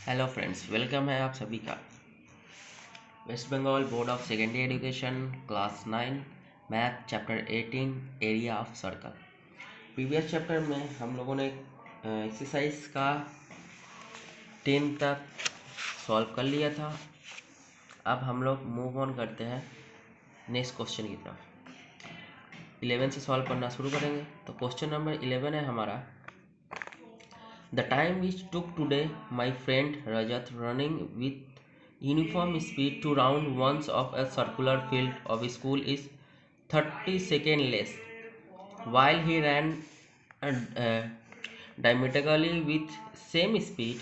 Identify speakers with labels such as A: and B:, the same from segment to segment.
A: Hello friends, welcome है आप सभी का। West Bengal Board of Secondary Education class 9 math chapter 18 area of circle. Previous chapter में हम लोगों ने एक्सरसाइज का 10 तक सॉल्व कर लिया था। अब हम लोग मूव ऑन करते हैं नेक्स्ट क्वेश्चन की तरफ। 11 से सॉल्व करना शुरू करेंगे। तो क्वेश्चन नंबर 11 है हमारा, The time which took today my friend Rajat running with uniform speed to round once of a circular field of school is 30 seconds less, while he ran uh, diametrically with same speed.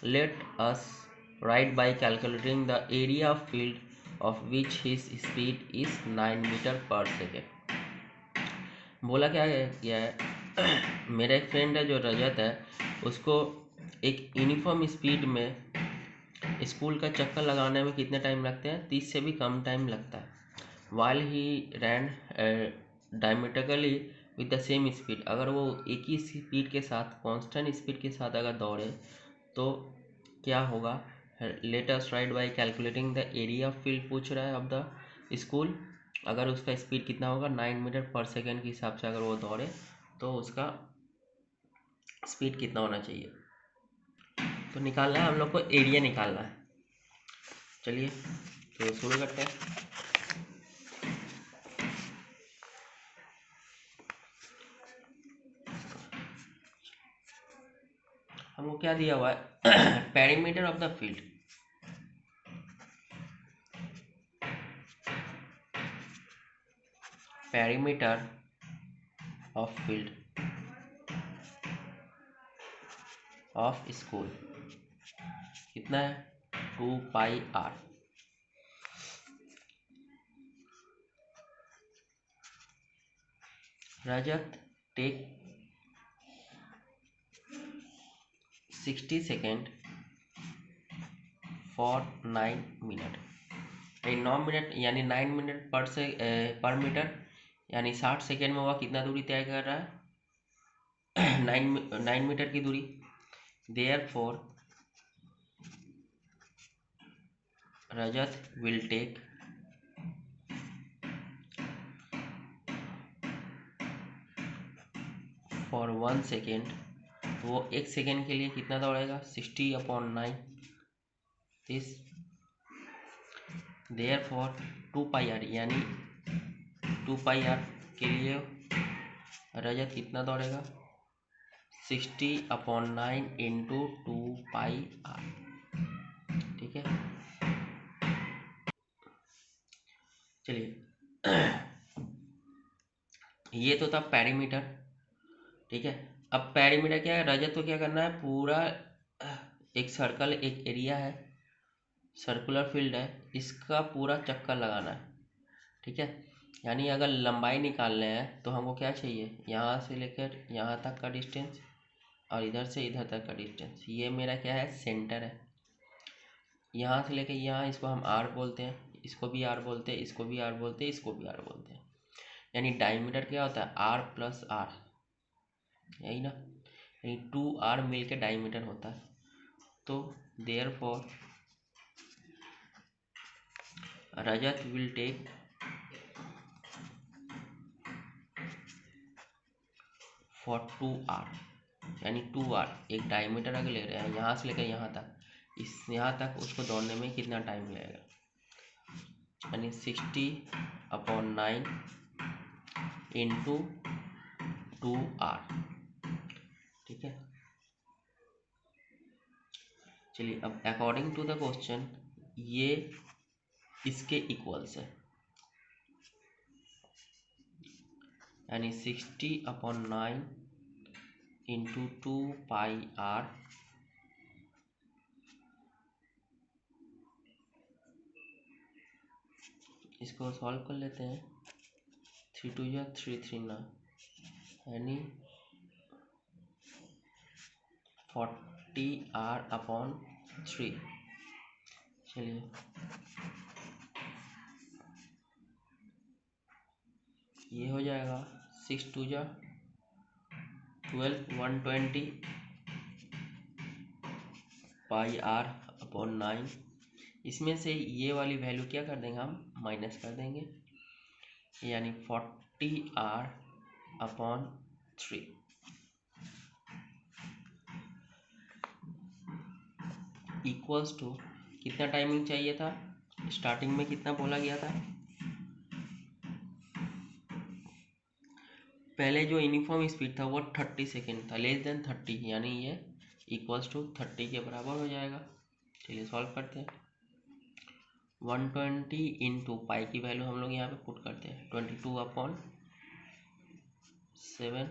A: Let us write by calculating the area of field of which his speed is 9 meter per second. बोला क्या किया है मेरा एक friend है जो रजत है, उसको एक यूनिफॉर्म स्पीड में स्कूल का चक्कर लगाने में कितने टाइम लगते हैं? 30 से भी कम टाइम लगता है। While he ran diametrically with the same speed, अगर वो एक ही स्पीड के साथ, कांस्टेंट स्पीड के साथ अगर दौड़े तो क्या होगा? Late us write by calculating the area of field पूछ रहा है ऑफ द स्कूल। अगर उसका स्पीड कितना होगा 9 मीटर पर सेकेंड के हिसाब से अगर वो दौड़े तो उसका स्पीड कितना होना चाहिए? तो निकालना है हम लोग को, एरिया निकालना है। चलिए तो शुरू करते हैं। हमको क्या दिया हुआ है? Perimeter of the field. Perimeter of field of school कितना है? 2πr। Rajat take 60 second for 9 minute. 9 minute यानी 9 मिनट पर मीटर, यानी 60 सेकेंड में वह कितना दूरी तय कर रहा है? 9 मीटर की दूरी। Therefore Rajat will take for 1 second, वो 1 सेकेंड के लिए कितना दौड़ेगा? 60/9। दिस देयरफॉर 2πr, यानी 2πr के लिए रजत कितना दौड़ेगा? 60/9 इंटू 2πr। ठीक है, चलिए ये तो था पेरीमीटर। ठीक है, अब पेरीमीटर क्या है? रजत को क्या करना है? पूरा एक सर्कल, एक एरिया है, सर्कुलर फील्ड है, इसका पूरा चक्कर लगाना है। ठीक है, यानी अगर लंबाई निकालने हैं तो हमको क्या चाहिए? यहाँ से लेकर यहाँ तक का डिस्टेंस और इधर से इधर तक का डिस्टेंस। ये मेरा क्या है? सेंटर है। यहाँ से लेकर यहाँ, इसको हम आर बोलते हैं, इसको भी आर बोलते हैं, इसको भी आर बोलते हैं, इसको भी आर बोलते हैं। यानी डायमीटर क्या होता है? आर प्लस आर, यही ना, यानी 2r मिल के डायमीटर होता है। तो therefore Rajat will take for 2r, यानी 2r एक डायमीटर अगर ले रहे हैं यहाँ से लेकर यहाँ तक, इस यहाँ तक उसको दौड़ने में कितना टाइम लगेगा? यानी 60/9 इंटू 2r। ठीक है, चलिए अब अकॉर्डिंग टू द क्वेश्चन ये इसके इक्वल्स है, यानी 60/9 इंटू 2πr। इसको सॉल्व कर लेते हैं। 3 2 या 3 3 ना, यानी 40r/3। चलिए ये हो जाएगा 6 2 जा 12, 120 पाई आर अपॉन 9। इसमें से ये वाली वैल्यू क्या कर देंगे, हम माइनस कर देंगे, यानी 40R अपॉन 3 इक्वल्स टू, कितना टाइमिंग चाहिए था, स्टार्टिंग में कितना बोला गया था, पहले जो यूनिफॉर्म स्पीड था वो 30 सेकेंड था, लेस देन 30, यानी ये इक्वल्स टू 30 के बराबर हो जाएगा। चलिए सॉल्व करते हैं। 120 इंटू पाई की वैल्यू हम लोग यहाँ पे पुट करते हैं 22 अपॉन 7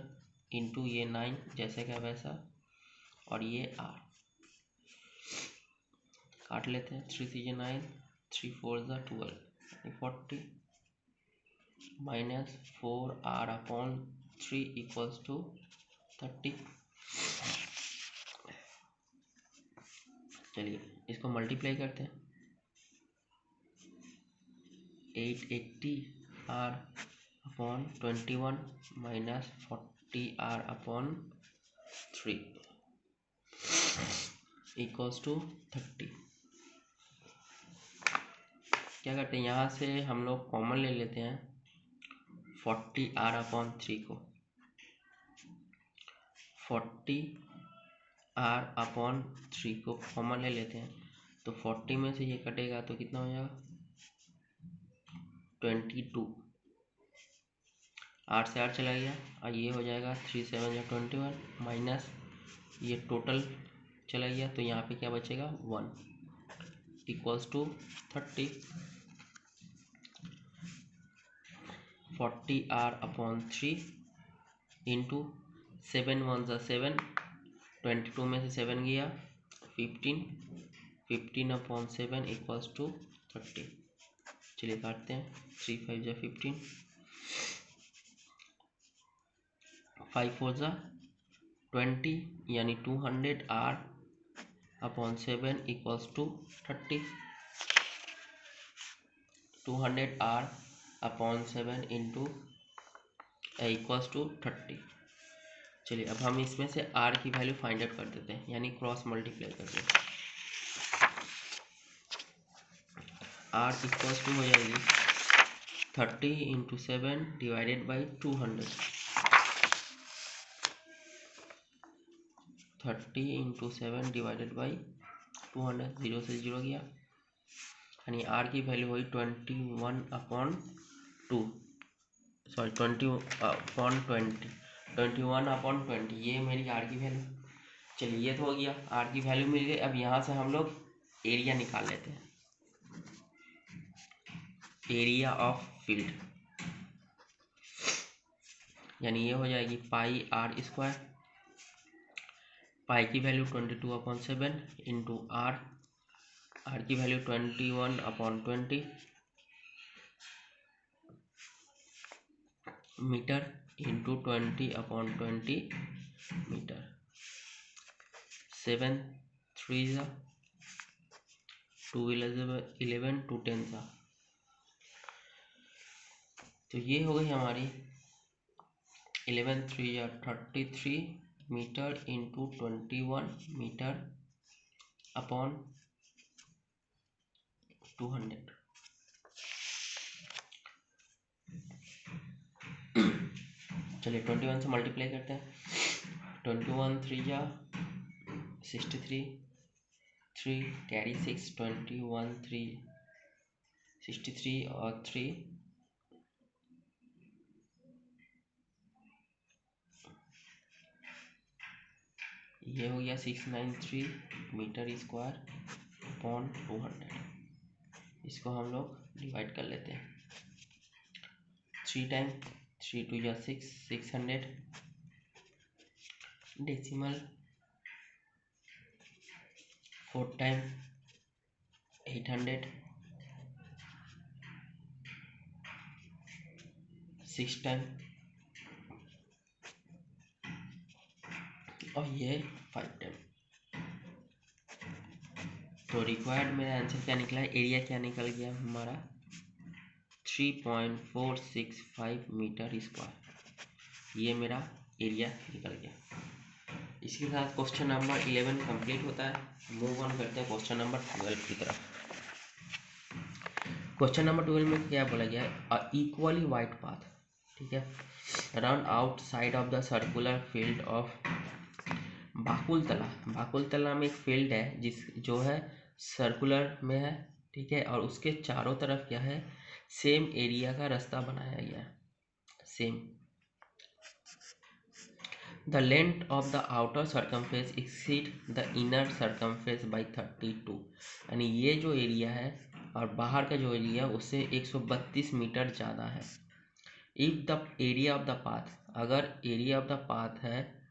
A: इंटू ये 9 जैसे का वैसा, और ये आर काट लेते हैं, 3 3 9, 3 4 12, 40 minus 4R upon 3 equals to 30। चलिए इसको मल्टीप्लाई करते हैं, 880R upon 21 minus 40R upon 3 equals to 30। क्या करते हैं, यहाँ से हम लोग कॉमन ले लेते हैं 40R अपॉन 3 को, 40R अपॉन 3 को कॉमन ले लेते हैं, तो 40 में से ये कटेगा तो कितना हो जाएगा 22, 8 से 8 चला गया, और ये हो जाएगा 3 7 या 21 माइनस ये टोटल चला गया, तो यहाँ पे क्या बचेगा 1 equals to 30। 40R upon 3 into 7 1 ज़ा 7, 22 में से 7 गया 15, 15 अपॉन 7 इक्वल्स टू 30। चलिए काटते हैं, 3 5 ज़ा 15, 5 4 ज़ा 20, यानी 200R upon 7 equals to 30। 200R upon 7 into equals to 30। चलिए अब हम इसमें से R की वैल्यू फाइंड आउट कर देते हैं, यानी क्रॉस मल्टीप्लाई करते हैं। R इक्वल्स टू हो जाएगी 30 into 7 divided by 200, 30 into 7 divided by 200, 0 से 0 गया, यानी R की वैल्यू हुई 21 अपॉन 2, सॉरी 20 अपॉन 20, 21 अपॉन 20, ये मेरी R की वैल्यू। चलिए ये तो हो गया, R की वैल्यू मिल गई। अब यहाँ से हम लोग एरिया निकाल लेते हैं, एरिया ऑफ फील्ड, यानी ये हो जाएगी पाई आर स्क्वायर, पाई की value 22 upon 7 into R, R की value 21 upon 20 metre into 20 upon 20 metre, 7 3 ज़ा 2 11 2 10 ज़ा, तो ये हो गई हमारी 11 3 या 33 मीटर इंटू 21 मीटर अपॉन 200। चलिए 21 से मल्टीप्लाई करते हैं, 21 3 या 63, 3 कैरी 6, 21 3 63 और 3 ये हो गया 693 मीटर स्क्वायर अपॉन 200। इसको हम लोग डिवाइड कर लेते हैं, 3 टाइम 3 2 या 6, 600 डेसिमल, 4 टाइम 800, 6 टाइम, और ये 5 टाइम। तो रिक्वायर्ड मेरा आंसर क्या निकला है, एरिया क्या निकल गया हमारा 3.465 मीटर स्क्वायर, ये मेरा एरिया निकल गया। इसके साथ क्वेश्चन नंबर 11 कंप्लीट होता है। मूव ऑन करते हैं क्वेश्चन नंबर 12 की तरफ। क्वेश्चन नंबर 12 में क्या बोला गया है, इक्वली वाइड पाथ, ठीक है, around outside of the circular field of Bakultala. Bakultala में एक फील्ड है जो है सर्कुलर में है, ठीक है, और उसके चारों तरफ क्या है, सेम एरिया का रास्ता बनाया गया है, same. The length of the outer circumference exceed the inner circumference by 32, यानी ये जो एरिया है और बाहर का जो एरिया है उससे 132 मीटर ज़्यादा है। If the area of the path, अगर एरिया ऑफ द पाथ है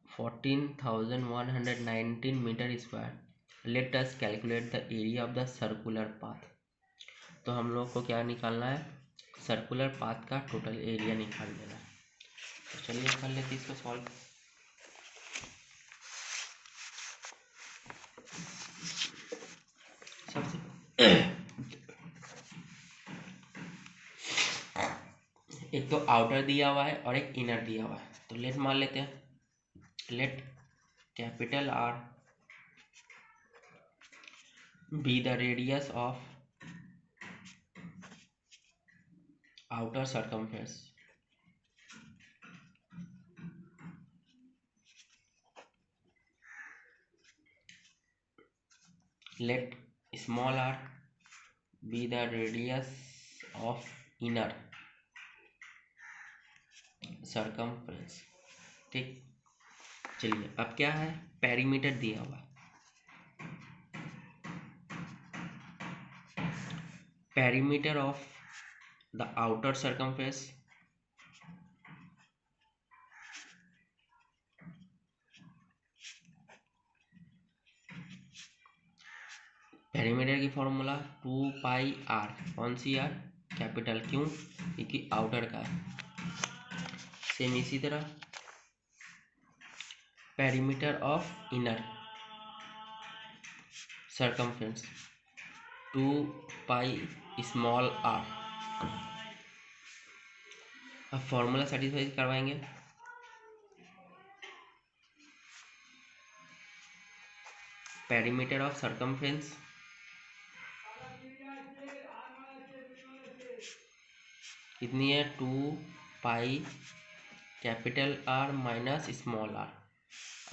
A: 14,119 metre square, let us calculate the area of the circular path. तो हम लोग को क्या निकालना है, सर्कुलर पाथ का टोटल एरिया निकाल देना है। तो चलिए कर लेते इसको सॉल्व। सबसे एक तो आउटर दिया हुआ है और एक इनर दिया हुआ है, तो लेट मान लेते हैं, let capital R be the radius of outer circumference, let small r be the radius of inner circumference, ठीक। चलिए अब क्या है, पेरीमीटर दिया हुआ है, perimeter of the outer circumference perimeter की फॉर्मूला 2 पाई आर, कौन सी आर, कैपिटल, क्यों, क्योंकि आउटर का है। सेम इसी तरह perimeter of inner circumference 2 pi small r. अब फॉर्मूला सेटिस्फाई करवाएंगे, पेरीमीटर ऑफ सर्कमफेरेंस कितनी है, 2 pi capital R minus small r.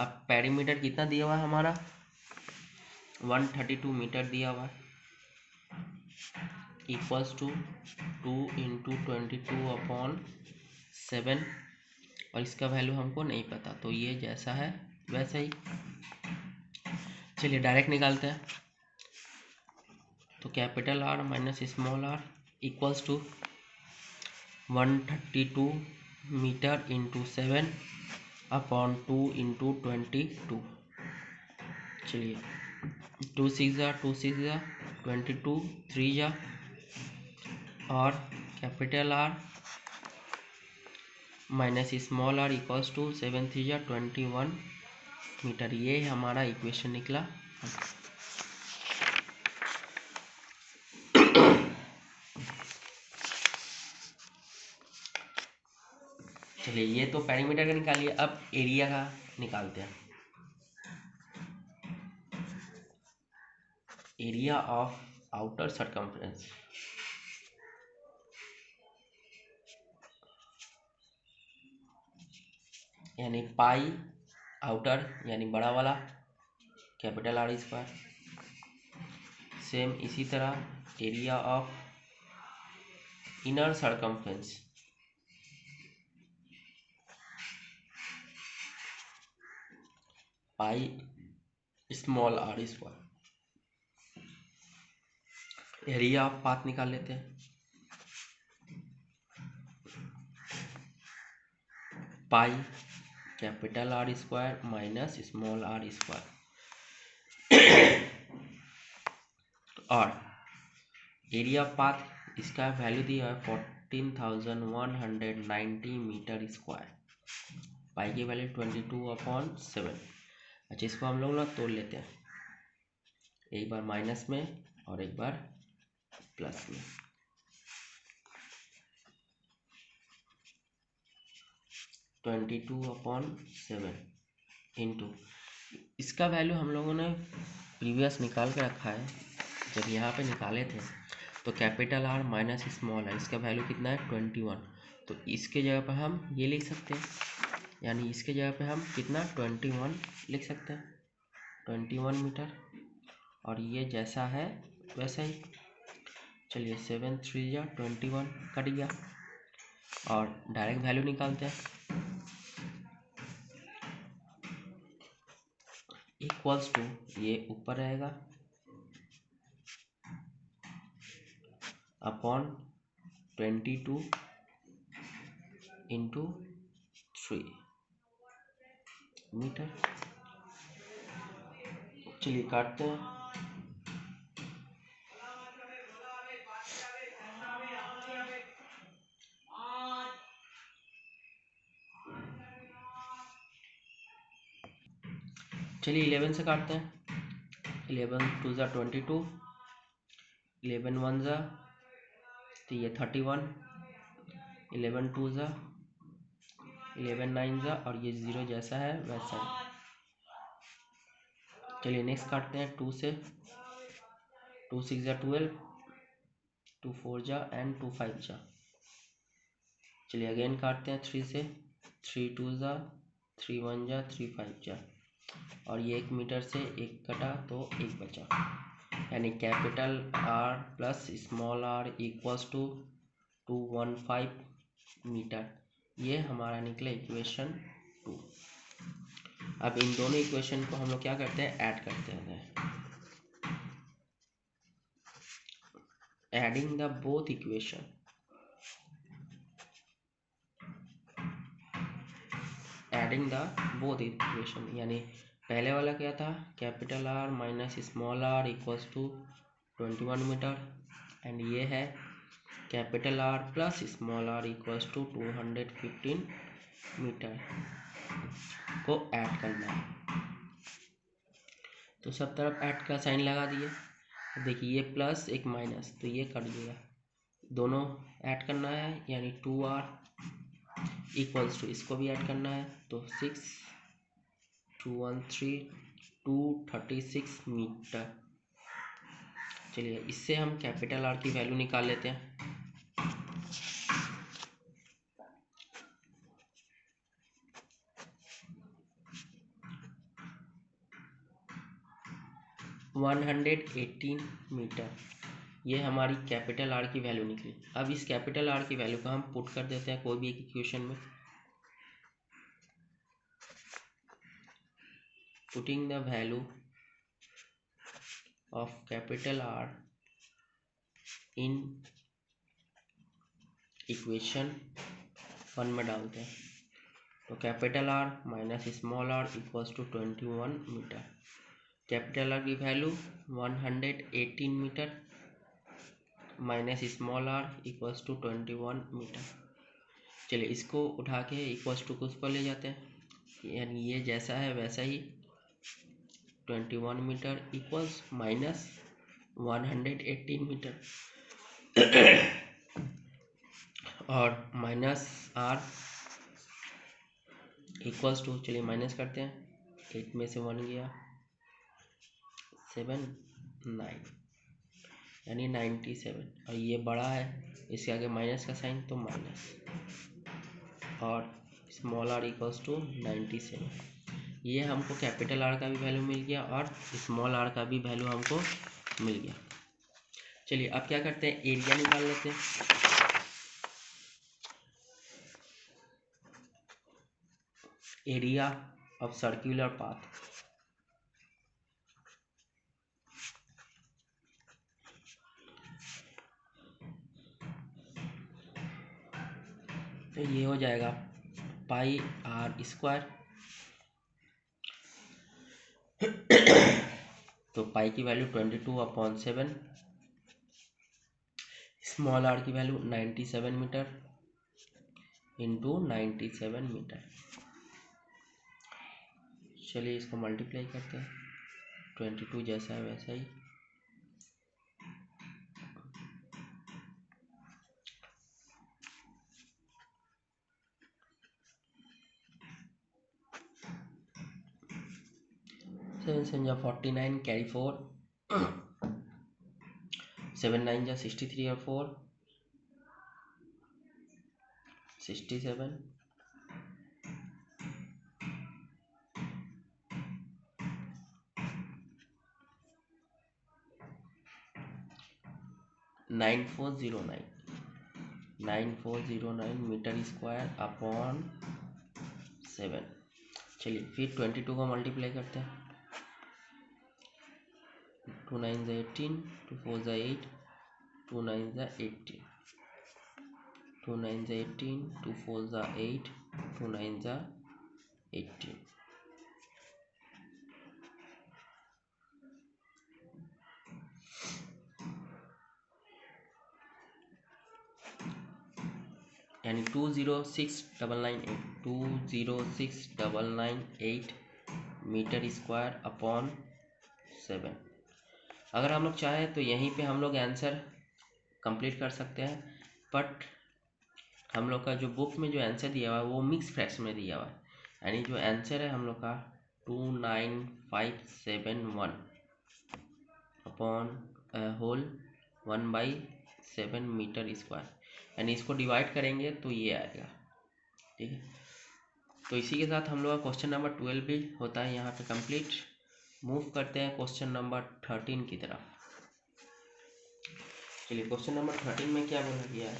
A: अब पेरीमीटर कितना दिया हुआ है हमारा, 132 मीटर दिया हुआ है, इक्वल्स टू 2 इंटू 22/7, और इसका वैल्यू हमको नहीं पता, तो ये जैसा है वैसा ही। चलिए डायरेक्ट निकालते हैं, तो capital R minus small are equals to 132 metre into 7/2 into 22। चलिए 2 6 22, 3 जा, और capital R minus small are equals to 7 3 21 metre. ये हमारा इक्वेशन निकला। चलिए ये तो पेरीमीटर का निकालिए, अब एरिया का निकालते हैं। एरिया ऑफ आउटर सर्कमफ्रेंस, यानी पाई आउटर यानी बड़ा वाला कैपिटल आर स्क्वायर, सेम इसी तरह area of inner circumference pi small R square. Area of path निकाल लेते हैं, pi capital R square minus small R square, और एरिया ऑफ पाथ इसका वैल्यू दिया है 14,190 मीटर स्क्वायर, पाई की वैल्यू 22/7। अच्छा इसको हम लोग ना तोड़ लेते हैं, एक बार माइनस में और एक बार प्लस में। 22/7 इंटू, इसका वैल्यू हम लोगों ने प्रीवियस निकाल के रखा है, जब यहाँ पे निकाले थे तो capital R minus small R, इसका वैल्यू कितना है 21। तो इसके जगह पर हम ये लिख सकते हैं, यानी इसके जगह पे हम कितना 21 लिख सकते हैं, 21 मीटर। और ये जैसा है वैसा ही। चलिए 7 3 या 21 कट गया, और डायरेक्ट वैल्यू निकालते हैं। इक्वल्स टू, ये ऊपर रहेगा, अपॉन 22 इंटू 3 मीटर। चलिए काटते हैं। चलिए 11 से काटते हैं। 11 2 ज़ा 22, 11 1 ज़ा तो ये 31, 11 2 ज़ा 11 9 ज़ा, और ये 0 जैसा है वैसा है। चलिए नेक्स्ट काटते हैं 2 से। 2 6 ज़ा 12, 2 4 ज़ा एंड 2 5 ज़ा। चलिए अगेन काटते हैं 3 से। 3 2 ज़ा 3 1 ज़ा 3 5 ज़ा, और ये 1 मीटर से 1 कटा तो 1 बचा, यानी capital R plus small are equals to 215 metre. ये हमारा निकला इक्वेशन 2। अब इन दोनों इक्वेशन को हम लोग क्या करते हैं, ऐड करते हैं। Adding the both equation, adding the both equation, यानी पहले वाला क्या था, capital R minus small are equals to 21 metre, and ये है capital R plus small are equals to 215 metre को ऐड करना है। तो सब तरफ ऐड का साइन लगा दिए। देखिए ये प्लस एक माइनस, तो ये कट गया, दोनों ऐड करना है, यानी 2r इक्वल्स टू इसको भी ऐड करना है, तो 6 213 236 मीटर। चलिए इससे हम कैपिटल आर की वैल्यू निकाल लेते हैं। वन 118 मीटर, ये हमारी कैपिटल आर की वैल्यू निकली। अब इस कैपिटल आर की वैल्यू को हम पुट कर देते हैं कोई भी एक इक्वेशन में। Putting the value of capital R in equation 1 में डालते हैं, तो capital R minus small are equals to 21 metre. Capital R की value 118 metre minus small are equals to 21 metre. चलिए इसको उठा के इक्वल्स टू को उस पर ले जाते हैं, यानी ये जैसा है वैसा ही 21 मीटर इक्वल्स माइनस 118 मीटर और माइनस आर इक्वल्स टू, चलिए माइनस करते हैं, 8 में से 1 गया 7 9, यानी 97, और ये बड़ा है इसके आगे माइनस का साइन तो माइनस, और स्मॉल आर इक्वल्स टू 97। ये हमको कैपिटल आर का भी वैल्यू मिल गया और स्मॉल आर का भी वैल्यू हमको मिल गया। चलिए अब क्या करते हैं, एरिया निकाल लेते हैं। एरिया ऑफ सर्कुलर पाथ, तो ये हो जाएगा पाई आर स्क्वायर। तो पाई की वैल्यू 22/7, स्मॉल आर की वैल्यू 97 मीटर इंटू 97 मीटर। चलिए इसको मल्टीप्लाई करते हैं, 22 जैसा है वैसा ही, 7 7 जा 49 कैरी 4 7 9 जा 63 और 4 67 9409 मीटर स्क्वायर अपॉन 7। चलिए फिर 22 को मल्टीप्लाई करते हैं। 2 9 जा 18, 2 4 जा 8, 2 9 जा 18, 2 9 जा 18, 2 4 जा 8, 2 9 जा 18। यानी 206,998 मीटर स्क्वायर अपॉन 7। अगर हम लोग चाहें तो यहीं पे हम लोग आंसर कंप्लीट कर सकते हैं, बट हम लोग का जो बुक में जो आंसर दिया हुआ है वो मिक्स फ्रैक्शन में दिया हुआ है। यानी जो आंसर है हम लोग का 29571 अपॉन होल 1/7 मीटर स्क्वायर। यानी इसको डिवाइड करेंगे तो ये आएगा। ठीक है, तो इसी के साथ हम लोग का क्वेश्चन नंबर 12 भी होता है यहाँ पे कंप्लीट। मूव करते हैं क्वेश्चन नंबर 13 की तरफ। चलिए क्वेश्चन नंबर 13 में क्या बोला गया है।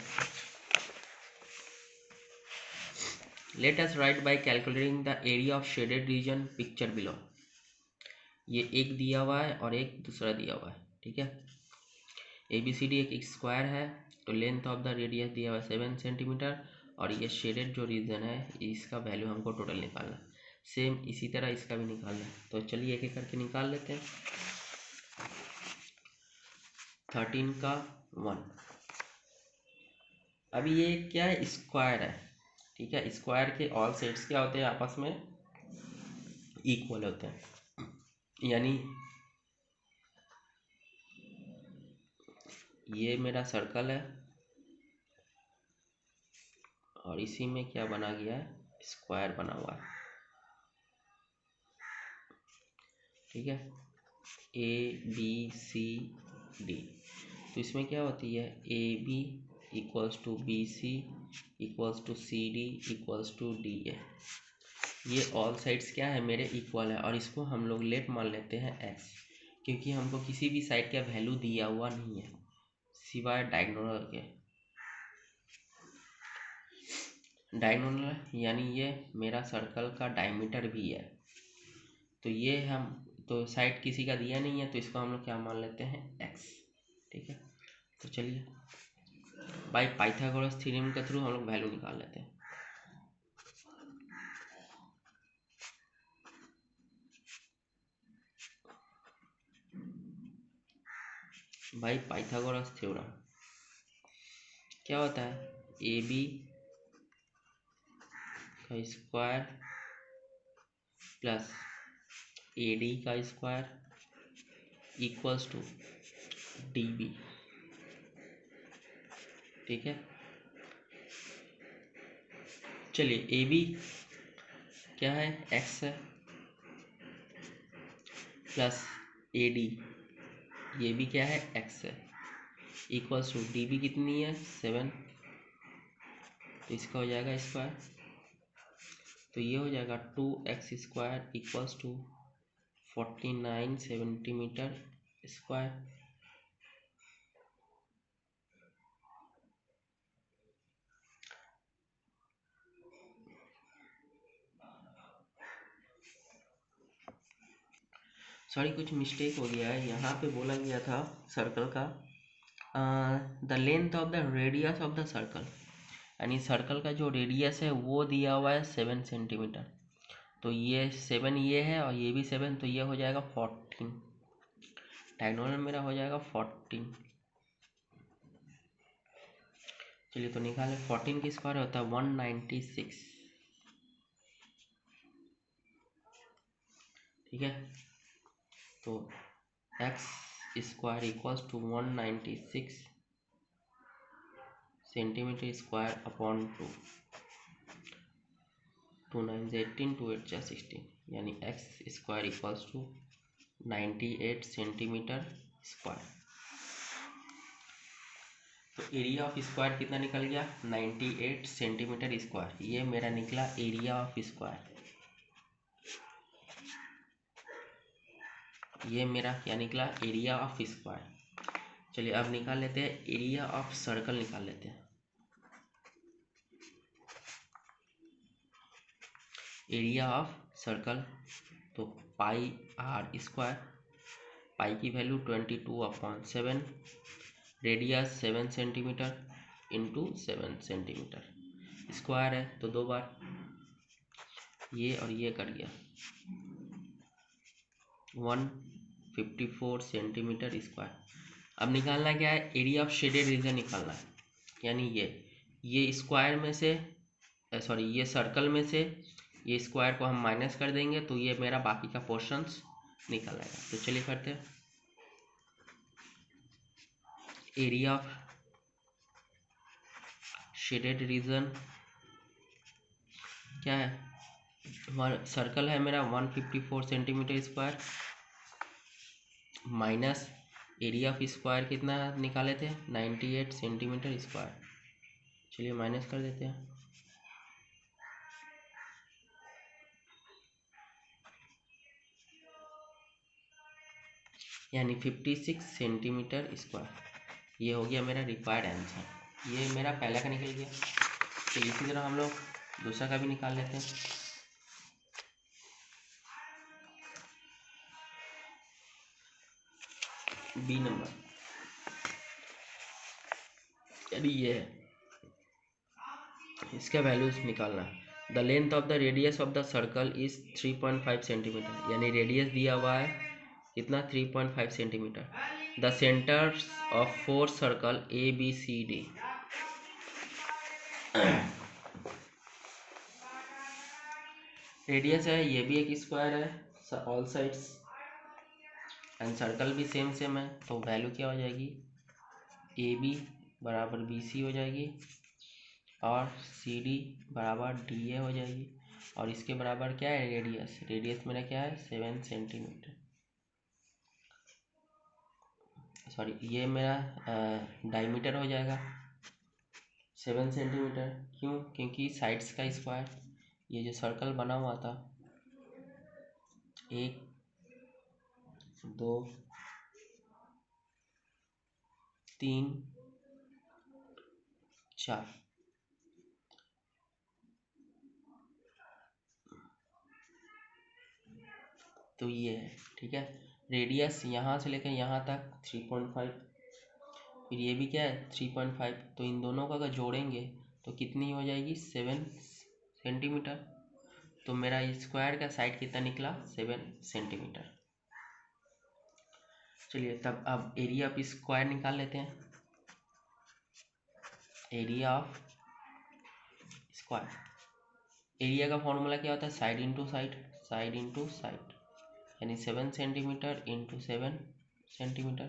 A: Late us write by calculating the area of shaded region picture below. ये एक दिया हुआ है और एक दूसरा दिया हुआ है। ठीक है, ABCD एक स्क्वायर है, तो लेंथ ऑफ द रेडियस दिया हुआ है 7 सेंटीमीटर, और ये शेडेड जो रीजन है इसका वैल्यू हमको टोटल निकालना। सेम इसी तरह इसका भी निकालना है, तो चलिए एक एक करके निकाल लेते हैं। 13 का 1। अभी ये क्या है, स्क्वायर है। ठीक है, स्क्वायर के ऑल साइड्स क्या होते हैं, आपस में इक्वल होते हैं। यानी ये मेरा सर्कल है और इसी में क्या बना गया है, स्क्वायर बना हुआ है। ठीक है, ABCD, तो इसमें क्या होती है, AB equals to BC equals to CD equals to DA। ये ऑल साइड्स क्या है, मेरे इक्वल है, और इसको हम लोग लेट मान लेते हैं x, क्योंकि हमको किसी भी साइड का वैल्यू दिया हुआ नहीं है सिवाय डायगोनल के। डायगोनल यानी ये मेरा सर्कल का डायमीटर भी है, तो ये हम तो साइड किसी का दिया नहीं है, तो इसको हम लोग क्या मान लेते हैं, x। ठीक है, तो चलिए बाय पाइथागोरस थ्योरम के थ्रू हम लोग वैल्यू निकाल लेते हैं। बाय पाइथागोरस थ्योरम क्या होता है, AB का स्क्वायर प्लस AD का स्क्वायर इक्वल्स टू DB। ठीक है, चलिए AB क्या है, x है, प्लस AD ये भी क्या है, x है, इक्वल्स टू DB कितनी है, 7, तो इसका हो जाएगा स्क्वायर, तो ये हो जाएगा 2x square equals to 49 centimetre square. Sorry कुछ मिस्टेक हो गया है, यहाँ पे बोला गया था सर्कल का the length of the radius of the circle, यानी सर्कल का जो रेडियस है वो दिया हुआ है 7 सेंटीमीटर, तो ये 7 ये है और ये भी 7, तो ये हो जाएगा 14। डायगोनल मेरा हो जाएगा 14। चलिए तो निकाले, 14 की स्क्वायर होता है 196। ठीक है, तो x square equals to 196 centimetre square upon 2। 2 9 18, 2 8 16, यानी x square equals to 98 centimetre square. तो एरिया ऑफ स्क्वायर कितना निकल गया? 98 सेंटीमीटर स्क्वायर। ये मेरा निकला एरिया ऑफ स्क्वायर। ये मेरा क्या निकला? Area of square. चलिए अब निकाल लेते हैं एरिया ऑफ सर्कल, निकाल लेते हैं। एरिया ऑफ सर्कल तो पाई आर स्क्वायर, पाई की value 22/7, radius 7 centimetre into 7 centimetre, square है तो 2 बार ये और ये कट गया, 154 सेंटीमीटर स्क्वायर। अब निकालना क्या है? एरिया ऑफ शेडेड रीजन निकालना है, यानी ये स्क्वायर में से सॉरी ये सर्कल में से ये स्क्वायर को हम माइनस कर देंगे तो ये मेरा बाकी का पोर्शंस निकल आएगा। तो चलिए करते हैं। एरिया ऑफ शेडेड रीजन क्या है? सर्कल है मेरा 154 centimetre square, minus area of square कितना निकाले थे? 98 सेंटीमीटर स्क्वायर। चलिए माइनस कर देते हैं। यानी 56 सेंटीमीटर स्क्वायर। ये हो गया मेरा रिक्वायर्ड आंसर। ये मेरा पहला का निकल गया। तो इसी तरह हम लोग दूसरा का भी निकाल लेते हैं। बी नंबर, यानी ये है, इसका वैल्यूज निकालना है। The length of the radius of the circle is 3.5 centimetre, यानी रेडियस दिया हुआ है कितना? 3.5 centimetre. The centres of 4 circle A B C D, radius है, ये भी एक स्क्वायर है ऑल साइड्स, एंड सर्कल भी सेम सेम है, तो वैल्यू क्या हो जाएगी? ए बी बराबर बी सी हो जाएगी और सी डी बराबर डी ए हो जाएगी। और इसके बराबर क्या है? रेडियस, रेडियस मेरा क्या है? 7 सेंटीमीटर, सॉरी ये मेरा डायमीटर हो जाएगा 7 सेंटीमीटर। क्यों? क्योंकि साइड्स का स्क्वायर, ये जो सर्कल बना हुआ था 1 2 3 4, तो ये है, ठीक है। रेडियस यहाँ से लेकर यहाँ तक 3.5, फिर ये भी क्या है? 3.5, तो इन दोनों को अगर जोड़ेंगे तो कितनी हो जाएगी? 7 सेंटीमीटर। तो मेरा स्क्वायर का साइड कितना निकला? 7 सेंटीमीटर। चलिए तब अब एरिया ऑफ स्क्वायर निकाल लेते हैं। एरिया ऑफ स्क्वायर, एरिया का फॉर्मूला क्या होता है? Side into side, side into side, यानी 7 सेंटीमीटर इंटू 7 सेंटीमीटर,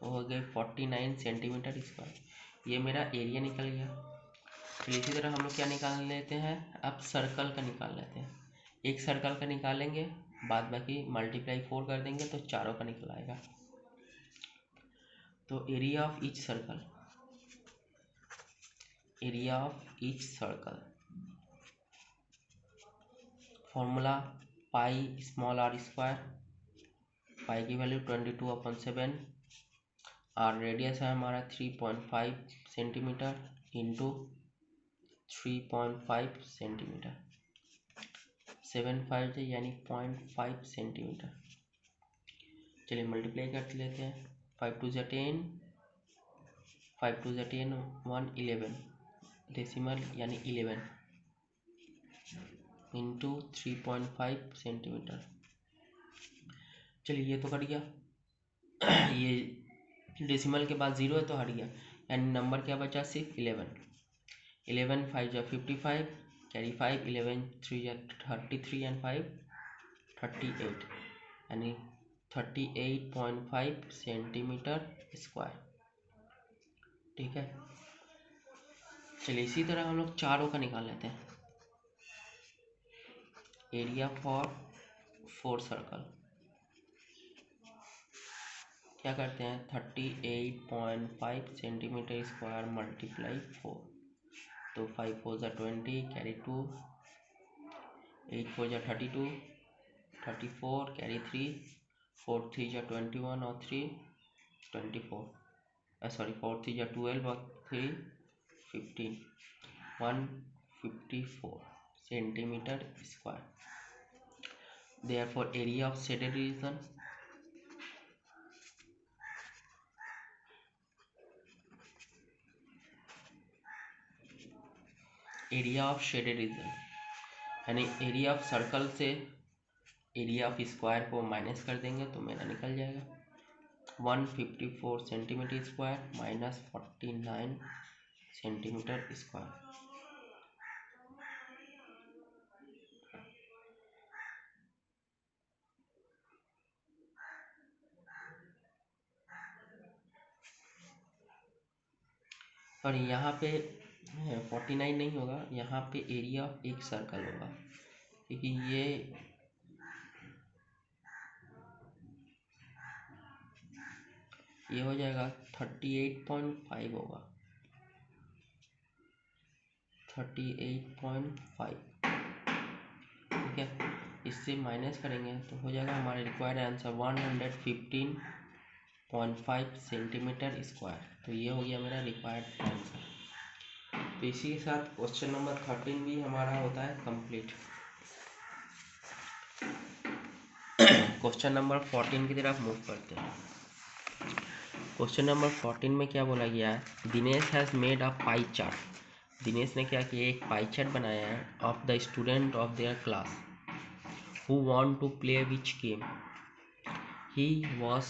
A: तो हो गए 49 सेंटीमीटर स्क्वायर। ये मेरा एरिया निकल गया। फिर इसी तरह हम लोग क्या निकाल लेते हैं? अब सर्कल का निकाल लेते हैं। एक सर्कल का निकालेंगे, बाद बाकी मल्टीप्लाई 4 कर देंगे तो चारों का निकल आएगा। तो area of each circle, area of each circle formula pi small R square, pi की वैल्यू 22/7, और रेडियस है हमारा 3.5 सेंटीमीटर इंटू 3.5 सेंटीमीटर, 7/5 है यानी 0.5 सेंटीमीटर। चलिए मल्टीप्लाई कर लेते हैं। 5 2 10, 5 2 10, 1 11, डेसिमल यानी 11 इंटू 3.5 सेंटीमीटर। चलिए ये तो कट गया, ये डेसिमल के बाद 0 है तो हट गया, यानी नंबर क्या बचा? सिर्फ 11। 11 5 जा 55, कैरी 5, 11 3 जा 33 एंड 5 38, यानी 38.5 सेंटीमीटर स्क्वायर, ठीक है। चलिए इसी तरह हम लोग चारों का निकाल लेते हैं। एरिया फॉर 4 सर्कल, क्या करते हैं 38.5 सेंटीमीटर स्क्वायर मल्टीप्लाई 4, तो 5 4 जा 20 कैरी 2, 8 4 जा 32, 34 कैरी 3, 4 3 जा 21 और 3 24, सॉरी 4 3 जा 12 और 3 15, 154 centimetre square. Therefore area of shaded region, area of shaded region यानी एरिया ऑफ सर्कल से एरिया ऑफ स्क्वायर को माइनस कर देंगे तो मेरा निकल जाएगा 154 centimetre square minus 49 centimetre square. और यहाँ पे 49 नहीं होगा, यहाँ पे एरिया ऑफ एक सर्कल होगा, क्योंकि ये हो जाएगा 38.5 होगा, 38.5, ठीक है। इससे माइनस करेंगे तो हो जाएगा हमारा रिक्वायर्ड आंसर 115.5 सेंटीमीटर स्क्वायर। तो ये हो गया मेरा रिक्वायर्ड आंसर। तो इसी के साथ क्वेश्चन नंबर 13 भी हमारा होता है कंप्लीट। क्वेश्चन नंबर 14 की तरफ मूव करते हैं। क्वेश्चन नंबर 14 में क्या बोला गया है, Dinesh has made a pie chart. Dinesh ने क्या किया, एक पाई चार्ट बनाया है of the student of their class who want to play which game he was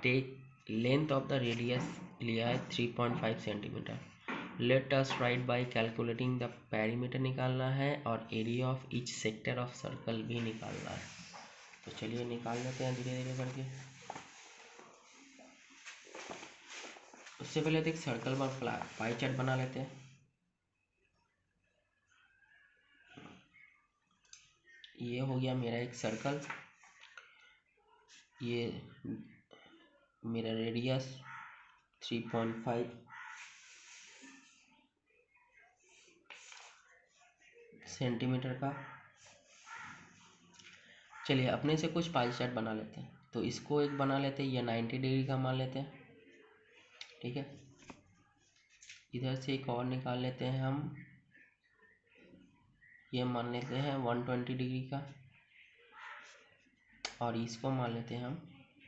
A: take length of the radius लिया है 3.5 centimetre. Let us write by calculating the perimeter निकालना है और area of each sector of circle भी निकालना है। तो चलिए निकाल लेते हैं धीरे धीरे करके। उससे पहले तो एक सर्कल पर पाई चार्ट बना लेते हैं। ये हो गया मेरा एक सर्कल, ये मेरा रेडियस 3.5 सेंटीमीटर का। चलिए अपने से कुछ पाई चार्ट बना लेते हैं। तो इसको एक बना लेते हैं, ये 90 डिग्री का मान लेते हैं, ठीक है। इधर से एक और निकाल लेते हैं हम, ये मान लेते हैं 120 डिग्री का, और इसको मान लेते हैं हम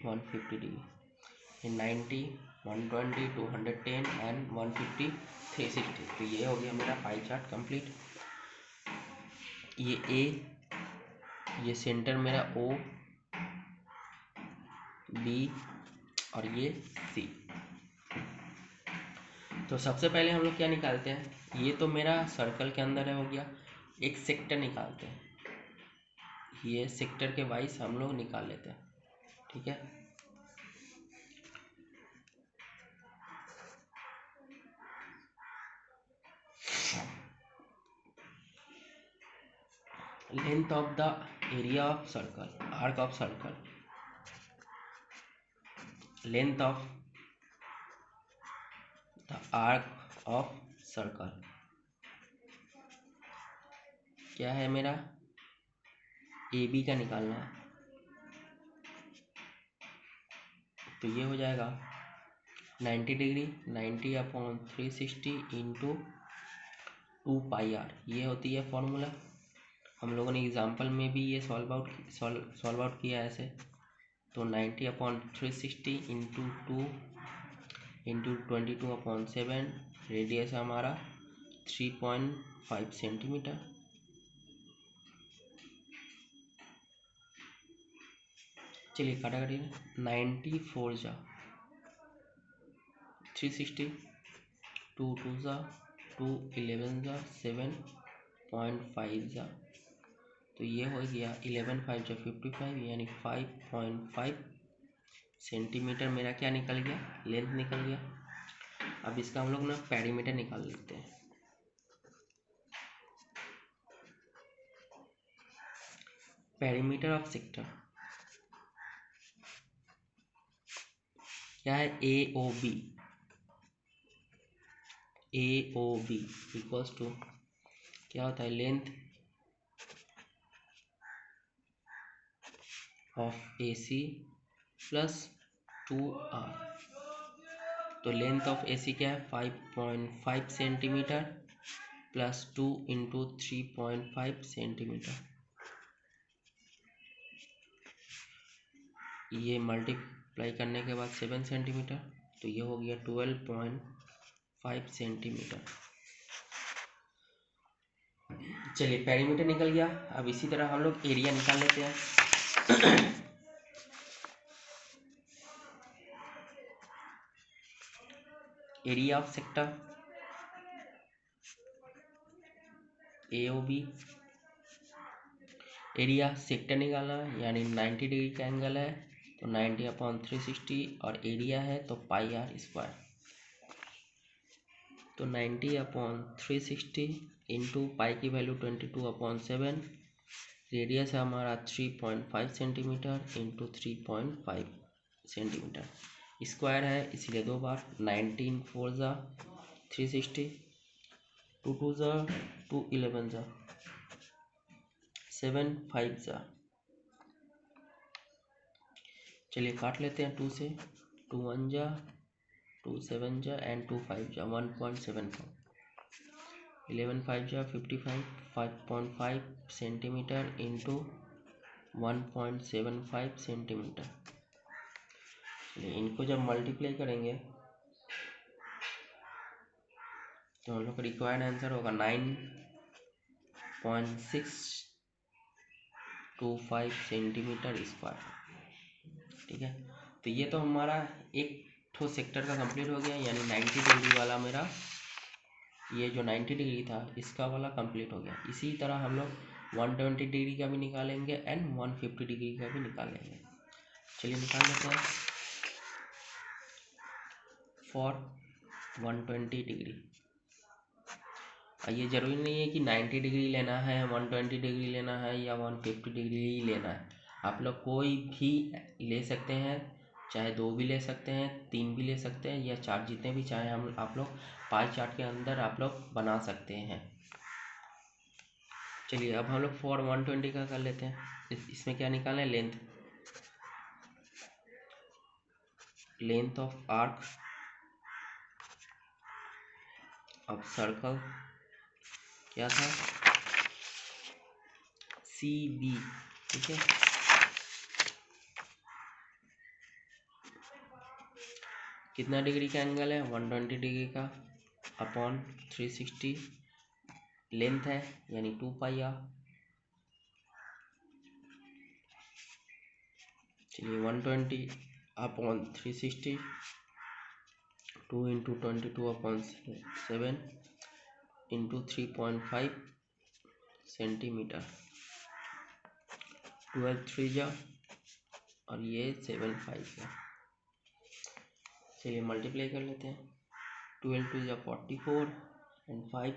A: 150 डिग्री। 90 120 210 एंड 150 360। तो ये हो गया मेरा पाई चार्ट कंप्लीट। ये ए, ये सेंटर मेरा ओ, बी और ये सी। तो सबसे पहले हम लोग क्या निकालते हैं, ये तो मेरा सर्कल के अंदर है हो गया, एक सेक्टर निकालते हैं। ये सेक्टर के वाइज हम लोग निकाल लेते हैं, ठीक है। Length of the area of circle, arc of circle, length of the arc of circle क्या है मेरा, ए बी का निकालना है। तो ये हो जाएगा 90 डिग्री 90/360 इंटू 2πr, ये होती है फॉर्मूला। हम लोगों ने एग्जाम्पल में भी ये सॉल्व आउट किया है ऐसे। तो 90/360 इंटू 2 इंटू 22/7, रेडियस है हमारा 3.5 सेंटीमीटर। चलिए काटाकाटी 94 जा 360, 2 2 जा 2 11 जा 7.5 जा, तो ये हो गया 11 5 जा 55 यानी 5.5 सेंटीमीटर मेरा क्या निकल गया, लेंथ निकल गया। अब इसका हम लोग ना पेरीमीटर निकाल लेते हैं। पेरीमीटर ऑफ सेक्टर, क्या है A O B equals to क्या होता है length of A C plus 2r। तो लेंथ ऑफ ए सी क्या है 5.5 सेंटीमीटर प्लस 2 इंटू 3.5 सेंटीमीटर। ये मल्टीप्लाई करने के बाद 7 सेंटीमीटर, तो ये हो गया 12.5 सेंटीमीटर। चलिए पेरीमीटर निकल गया। अब इसी तरह हम लोग एरिया निकाल लेते हैं। Area of sector AOB, area sector निकालना है यानी 90 डिग्री का एंगल है तो 90/360 और एरिया है तो πr²। तो 90/360 इंटू पाई की वैल्यू 22/7, रेडियस है हमारा 3.5 सेंटीमीटर इंटू 3.5 सेंटीमीटर, स्क्वायर है इसलिए 2 बार 19 4 ज़ा 360, 2 2 ज़ा 2 11 ज़ा 7 5 ज़ा। चलिए काट लेते हैं 2 से, 2 1 ज़ा 2 7 ज़ा एंड 2 5 ज़ा 1.75, 11 5 ज़ा 55, 5.5 सेंटीमीटर इंटू 1.75 सेंटीमीटर। इनको जब मल्टीप्लाई करेंगे तो हम लोग का रिक्वायर्ड आंसर होगा 9.625 सेंटीमीटर स्क्वायर। ठीक है, तो ये तो हमारा एक ठो सेक्टर का कंप्लीट हो गया, यानी 90 डिग्री वाला मेरा ये जो 90 डिग्री था इसका वाला कंप्लीट हो गया। इसी तरह हम लोग 120 डिग्री का भी निकालेंगे एंड 150 डिग्री का भी निकालेंगे। चलिए निकाल लेते हैं। फॉर 120 डिग्री, ये ज़रूरी नहीं है कि 90 डिग्री लेना है, 120 डिग्री लेना है या 150 डिग्री ही लेना है। आप लोग कोई भी ले सकते हैं, चाहे 2 भी ले सकते हैं, 3 भी ले सकते हैं या 4, जितने भी चाहे हम आप लोग पाई चार्ट के अंदर आप लोग बना सकते हैं। चलिए अब हम लोग फॉर 120 का कर लेते हैं। इसमें क्या निकालना है, length of arc of circle क्या था CB। ठीक है, कितना डिग्री का एंगल है 120 डिग्री का अपॉन 360, लेंथ है यानी 2πr। चलिए 120/360, 2 इंटू 22/7 इंटू 3.5 सेंटीमीटर, 12 3 जा और ये 7 5 है। चलिए मल्टीप्लाई कर लेते हैं। 12 2 जा 44 एंड 5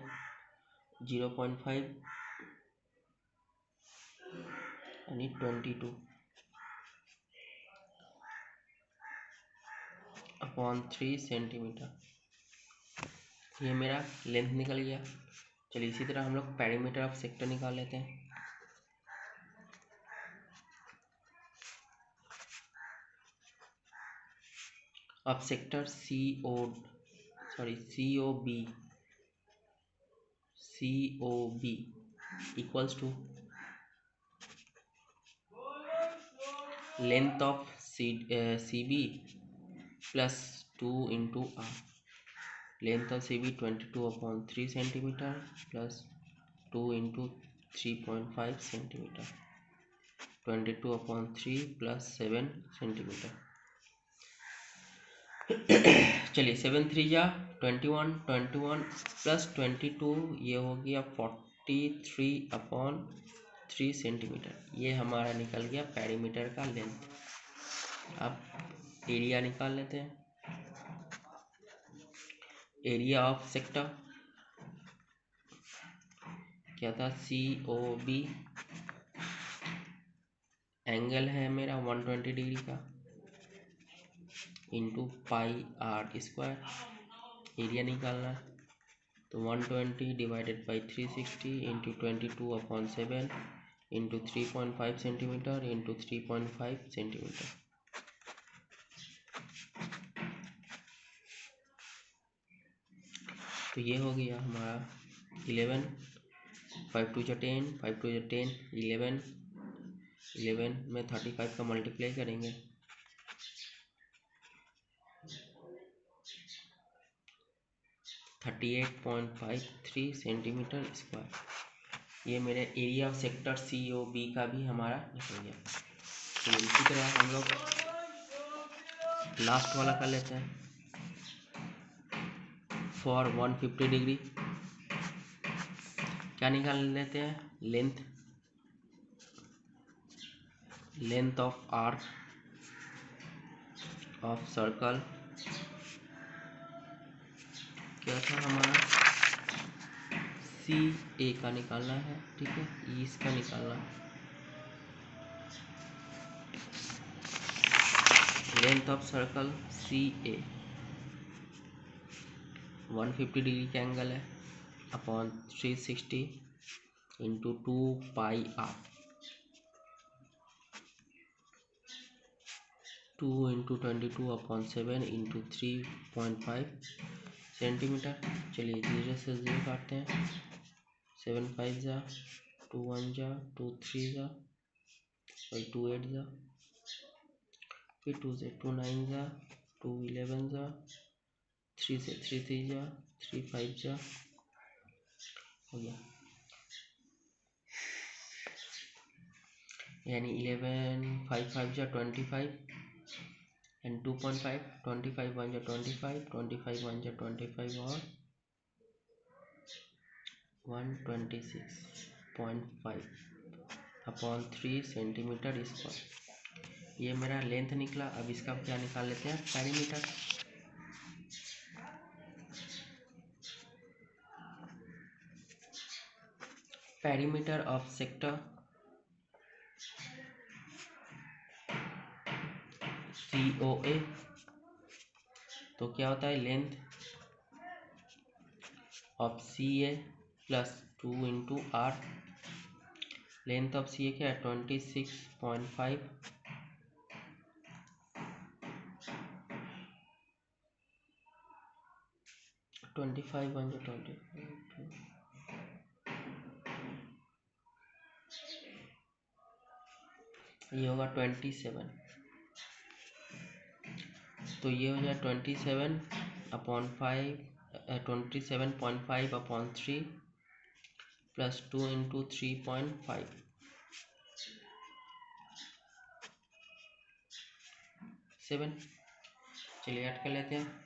A: 0.5 यानी 22 अपॉन 3 सेंटीमीटर। ये मेरा लेंथ निकल गया। चलिए इसी तरह हम लोग पेरीमीटर ऑफ सेक्टर निकाल लेते हैं। अब sector COB equals to length of CB plus 2 into r। Length of CB 22/3 centimetre plus 2 into 3.5 centimetre, 22/3 plus 7 centimetre. चलिए 7 3 जा 21, 21 प्लस 22 ये हो गया 43/3 सेंटीमीटर। ये हमारा निकल गया पेरीमीटर का लेंथ। अब एरिया निकाल लेते हैं। एरिया ऑफ सेक्टर क्या था COB, एंगल है मेरा 120 डिग्री का into pi R square, area निकालना है। तो 120 divided by 360 into 22/7 into 3.5 centimetre into 3.5 centimetre. तो ये हो गया हमारा 11, 5 टू 10, 5 टू 10, 11, 11 में 35 का मल्टीप्लाई करेंगे, 38.53 सेंटीमीटर स्क्वायर। ये मेरे एरिया ऑफ सेक्टर COB का भी हमारा निकल गया। तो इसी तरह हम लोग लास्ट वाला कर लेते हैं। फॉर 150 डिग्री क्या निकाल लेते हैं, length of arc of circle क्या था हमारा, CA का निकालना है, ठीक है, इसका निकालना है। Length of circle CA 150 degree का एंगल है upon 360 into 2 pi R, 2 into 22/7 into 3.5 centimetre. चलिए 0 से 0 काटते हैं, 7 5 जा, 2 1 जा, 2 3 जा, और 2 8 जा, फिर 2 से 2 9 जा, 2 11 जा, 3 से 3 3 जा, 3 5 जा, हो गया। यानी 11 5 5 जा 25 एंड 2.5, 25 1 जा 25, 25 1 जा 25 और 126.5 अपॉन 3 सेंटीमीटर स्क्वायर। ये मेरा लेंथ निकला। अब इसका क्या निकाल लेते हैं, perimeter. Perimeter of sector COA, तो क्या होता है, length of CA plus 2 into R. Length of CA क्या है, 26.5 25 1 25, ये होगा 27। तो ये हो जाए 27/5 अपॉन 3 प्लस 2 इंटू 3.5 7। चलिए ऐड कर लेते हैं।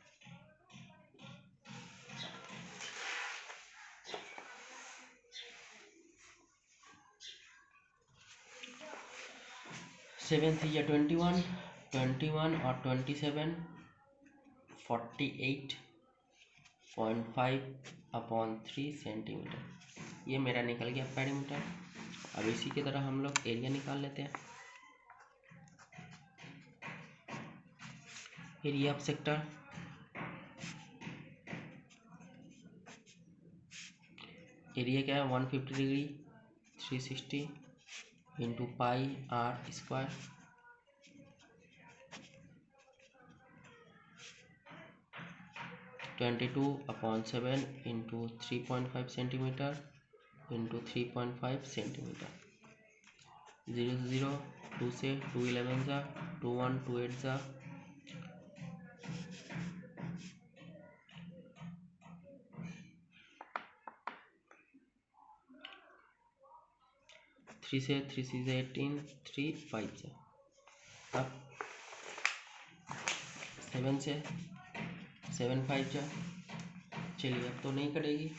A: 7 3 या 21, 21 और 27 48.5 अपॉन 3 सेंटीमीटर। ये मेरा निकल गया पेरीमीटर। अब इसी की तरह हम लोग एरिया निकाल लेते हैं। एरिया ऑफ सेक्टर एरिया क्या है, 150 degree 360 into pi R square, 22/7 into 3.5 centimetre into 3.5 centimetre. 0 से 0, 2 से 2 11 जा, 2 1 2 8 जा, 3 से 3 6 18, 3 5 जा। अब 7 से 7 5 जा, चलिए अब तो नहीं कटेगी।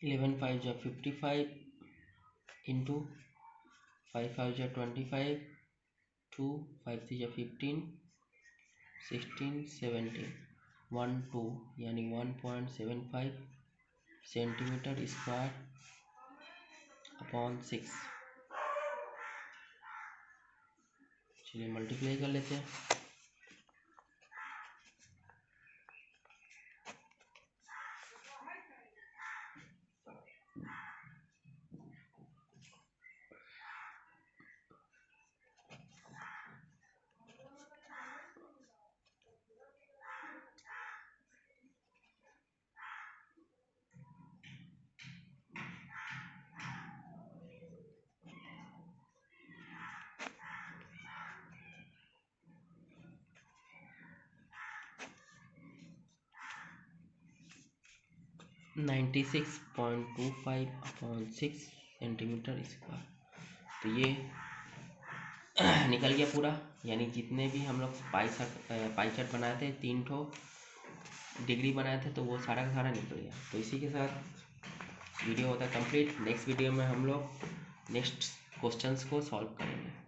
A: 11 5 जा 55 इंटू 5 5 जा 25, 2 5 3 जा 15, 16 17, 1 2 यानी 1.75 सेंटीमीटर स्क्वायर अपॉन 6। चलिए मल्टीप्लाई कर लेते हैं। Ninety 96.25/6 centimetre square. तो ये निकल गया पूरा, यानी जितने भी हम लोग पाई चार्ट बनाए थे, 3 ठो डिग्री बनाए थे, तो वो सारा का सारा निकल गया। तो इसी के साथ वीडियो होता है कंप्लीट। नेक्स्ट वीडियो में हम लोग नेक्स्ट क्वेश्चंस को सॉल्व करेंगे।